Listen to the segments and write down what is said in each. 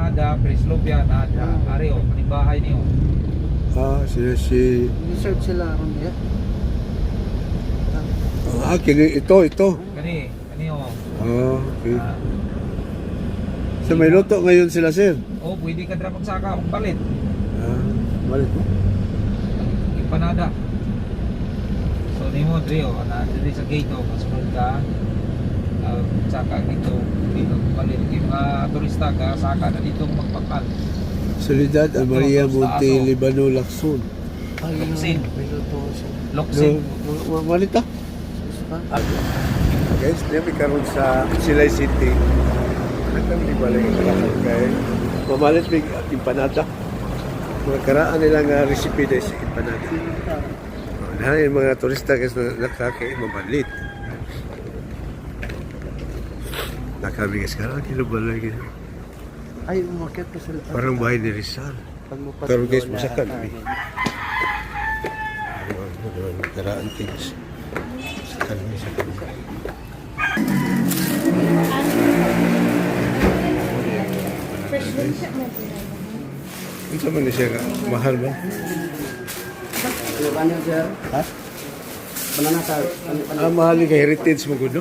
Empanada, Preslovia, Nada, Areo, panibahay niyo. Si Reserve sila ron ya. ito. Kani o. Okay. So may luto ngayon sila, sir? Pwede ka dra magsaka og palit. Balik mo. Empanada. So nimo Drio, diri sa gate kasunod ka. Saka dito palit yung mga turista ka saka na dito magpakal. Solidad Maria Monte Libano Lacson. Loksin. May luto siya. Loksin. Malita. Guys, dami karon sa Silay City. Nagkang di ba lang kay mamalit big empanada. Mga karaan nila nga recipe dahil sa empanada. Na yung mga turista guys na nakakay mamalit. Nakabigas ka lang, kinubalay ka. Ay, umakit pa sila. Parang bahay ni Rizal. Pagmupat Pero guys, doon, masakan. lahat, Karaan things. Masakan. Ito man siya ka. Mahal ba? Ano sir? Ha? Banana sir. Mahal yung heritage mo gudo.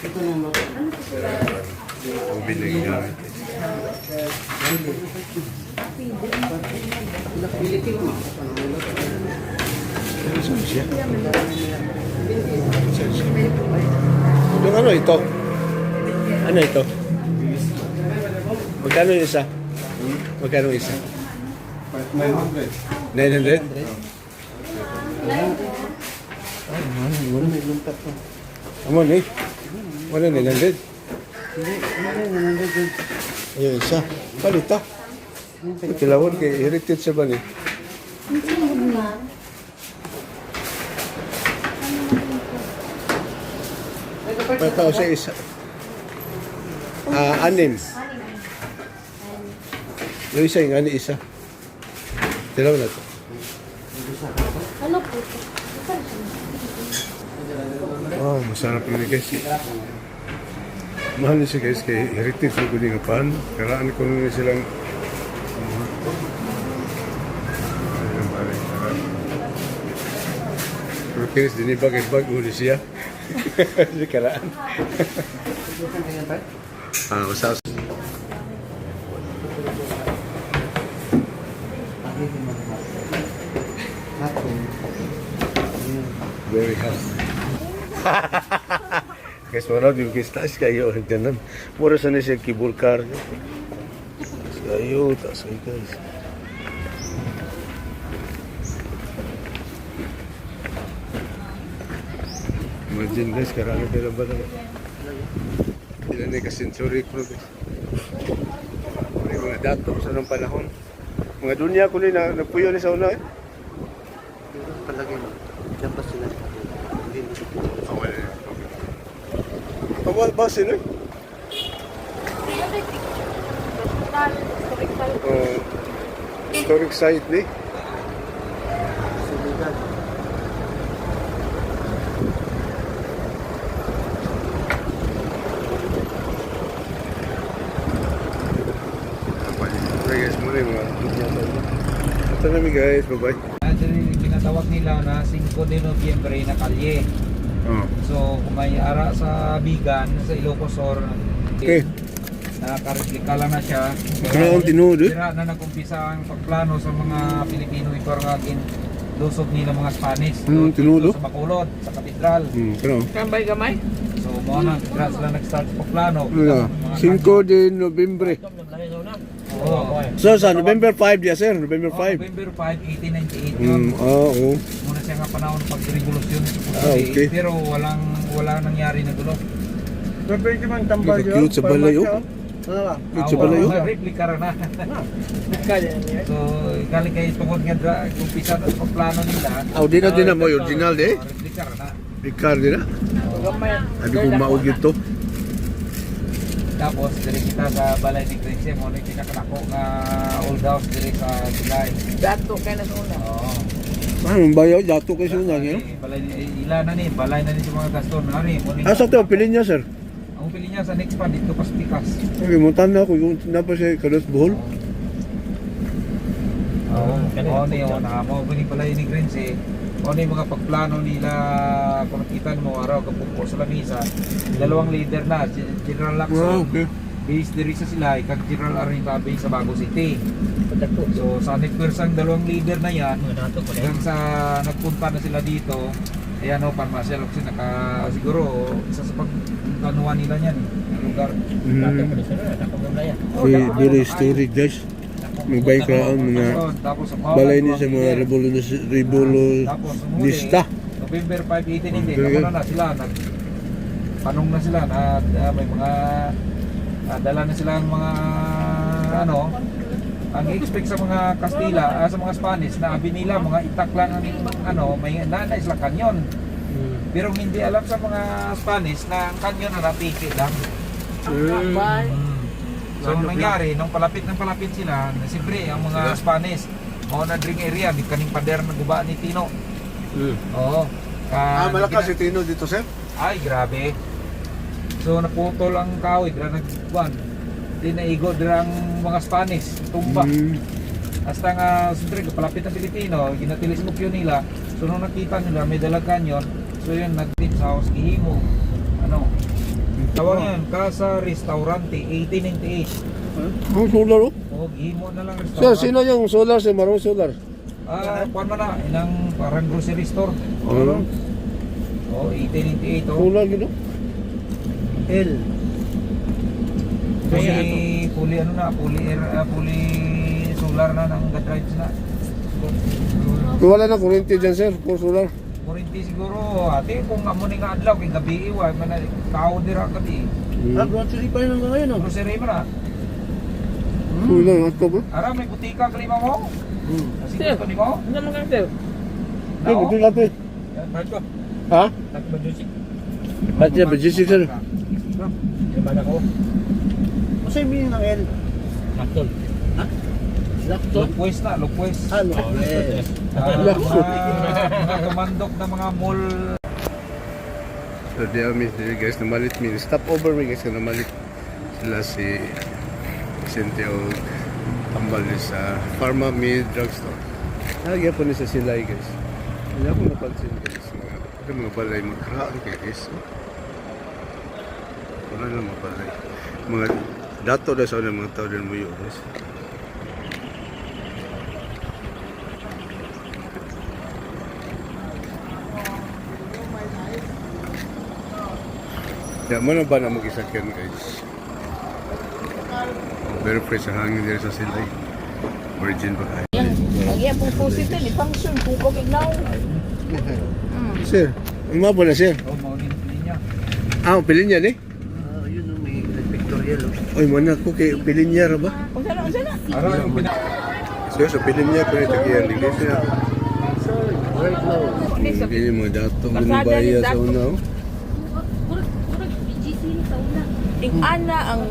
Ito naman. Ang binigyan. Saan siya? Ano ito? Ano ito? Magkano yung isa? Magkano yung isa? 900. 900? Wala may lumpat pa. Amon eh. Wala 900. Hindi, Ayun isa. Palita. Kilawon kay heritage sa ba ni? Pagkao sa isa. Anim. Yung isa yung isa. Tilaw na ito. Ano po? Oh, masarap yun guys. Mahal niya siya guys kay heritage ng kuning pan. Karaan ko nung silang ayun balik. Pero kinis din ibag uli siya. Di karaan. Usas. Very hot. Guys, wala yung kistas kayo. Ganun. Mura sana siya kibulkar. Kayo, tas kayo guys. Imagine guys, karami tayo ba na? Ilan na ka-century ko guys. May mga dato sa nung panahon. Mga dunya ko na nagpuyo ni sa una eh. palagay mo. Diyan pa sila. Hindi na ito. Wala. Awal ba sino? Historic site ni. Solidad. Guys, muna yung mga ito namin guys, bye-bye. Tinatawag nila na 5 de Nobyembre na kalye. So kung may ara sa Bigan, sa Ilocos Sur, Okay. nakareplika lang na siya. Pero ang tinuod eh. Sira na nag-umpisa ang pagplano sa mga Pilipino ito ang lusog nila mga Spanish. tinuod Sa Bacolod, sa Katedral. Pero, Gamay. So mo na sila nag-start sa pagplano. 5 de Nobyembre. Oo. So, sa November 5 dia sir, November 5. November 5, 1898 yun. Oo. Muna siya nga panahon ng pag-revolusyon. Okay. Pero wala nangyari na gulo. Pero pwede man tambal yun. Cute sa balay oh. Cute sa balay oh. Replika rin na. So, kali kayo tungkol nga kung pisa na sa pagplano nila. Di na mo, original de. Replika rin na. Picard nila. Abi kong maog yun to. Tapos, diri kita sa balay ni Grinse, mo na pinakanako nga old house diri sa July. Dato kayo na sa una. Oo. Anong bayaw? Dato kayo sa una ngayon? Balay ila na ni, balay na ni sa mga gaston. Ari, mo ni. Asa to, pilin niya sir? Ang pili niya sa next pa dito pas pikas. Okay, muntan na ako kung napa siya kados buhol. Oo, niyo na mo gani pala ni Greens eh. Yung mga pagplano nila kung nakita mo araw kapag sa lamisa, dalawang leader na, si General Lacson. okay. Base diri sa sila, kag General Arriba base sa Bago City. So sa next dalawang leader na yan, hanggang sa nagpunta na sila dito, ayan o, Parmasyal kasi siguro isa sa pagkanuan nila yan, lugar. Very story guys. Magbay ka ang mga Tapos, balay ni sa mga revolunista. November 5, 18 hindi, kamuna na sila, panong na sila, may mga dala na sila ang mga ang expect sa mga Kastila, sa mga Spanish na abi nila mga itak lang ang may nanay sila kanyon. Pero hindi alam sa mga Spanish na ang kanyon na napiki lang. So ang nangyari, nung palapit sila, siyempre ang mga Spanish, na drink area, di kaning pader na guba ni Tino. Oo. Malakas si Tino dito, sir? Ay, grabe. So naputol ang kahoy, dira nagkuan. Di naigo dira ang mga Spanish, tumba. Hasta nga siyempre palapit ng Pilipino, ginatilis mo yun nila. So nung nakita nila may dalag kanyon, so yun nag-tip sa house gihimo. Tawag yan, Casa Restaurante, 1898. Ang solar oh. O, gihimo na lang Sir, restaurant. sino yung solar? Si Marong Solar? Kuan mo na, inang parang grocery store. Ano? O, 1898 o. Solar gino? Fully solar na ng drives na. Kung wala na kuryente dyan, sir, for solar. Kurinti siguro, ate kung amo ni nga adlaw kay gabi iwa man tao dira gabi. Grocery pa rin ngayon, no? Grocery man na. Solar, ato ba? Ara may butika kalima mo. Sige ko ni mo. Ano naman kayo? Hey, buti natin. Barko. Ha? Tagbadusik. Ba't niya, bajisik, sir? Yaman ako. Kasi yung ng L. Laktol. Ha? Laktol? Lukwes na, lukwes. Yes. Mga tumandok na mga mall. So, di amin dili guys, namalit mi. Stop over mi guys, namalit sila si Vicente o tambal ni sa Pharma Mid Drugstore. Nagyan po ni sa Silay guys. Hindi ako napansin guys. Mga balay magkaraan kaya guys. Wala na mga balay. Mga dato na sa mga tao din mo yun guys. Ya, mana ba na mag-isakyan guys? Very fresh ang hangin dito sa Silay. Virgin ba kayo? Ang pong pusit ni function kung ko ignaw. Sir, ang mga na sir? Oh, maunin niya. Pilin niya eh? Yun, no, may pictorial, oh. Oy, mana ko kay pilin niya ra ba? Kung sana. Ara yung Sir, so pilin niya pero tagiyan din siya. Very close. Hindi niya mga dato ginubaya sa una. oh. Ing ana ang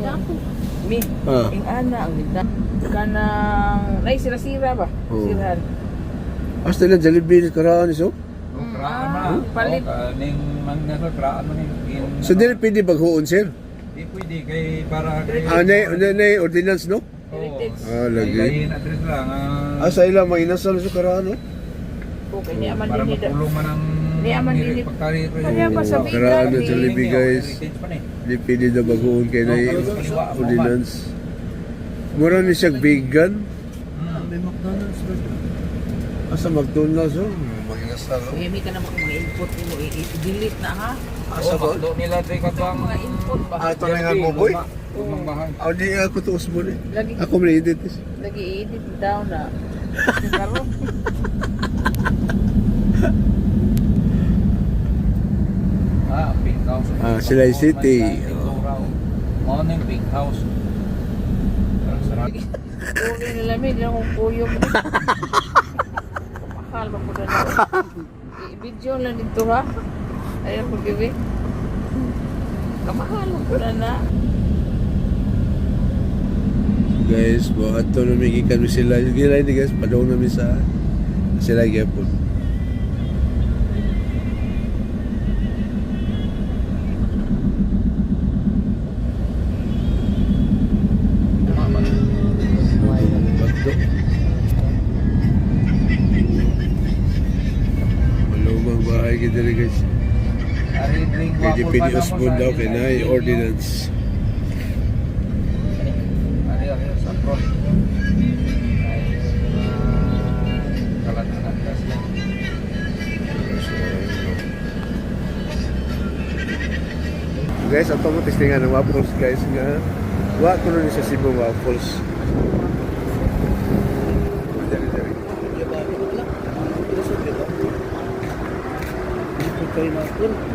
mi. Ah. Ing ana ang nita. Kanang nay sira-sira ba? Oo. Sirahan. Hasta na Jollibee karaan iso. kraan na. Palit. Ning mangyari kraan man ning. So dili pwede baghoon sir. Di pwede kay para kay. Nay ordinance no? Heritage. Lagi. Lain address lang. Sa ila may inasal sa karaan no? Okay, ni aman Para din nila. magpulong man ang Di aman din. pagkarir. Kaya pa sa Karaan na Bigla, Jollibee guys. Di pwede na baghoon kay nay ordinance. Mura ni siya vegan. May McDonald's doon. Asa McDonald's oh. Mag-inasal oh. Hindi ka naman kung mga input mo i-delete na ha. Asa ba? Do nila tay kadang Mga input ba? Ito na nga mo boy. Lumang bahay. Di ako tuos mo ni. Lagi Ako may edit. lagi edit daw na. Karo. Pink house. Silay City. Morning pink house. Sarap. Uli nila may lang kung kuyo mo. Mahal ba ko na na. I-video lang dito ha. Ayan ko giwi. Kamahal ko na na. Guys, buhat to na may ikan sila. Gila ini guys, padaw namin sa sila gyapon. diri guys. Ari drink Kay waffle Dipini pa na mo Osbon sa daw ilang kay na drink ordinance. Ari sa front. Ay, kalat-kalat kasi. Guys, ato mo testingan ng waffles guys nga. Wa ko nun sa Cebu waffles. Dari. Di ba? Ano lang? Ilusot dito. Dito kayo na.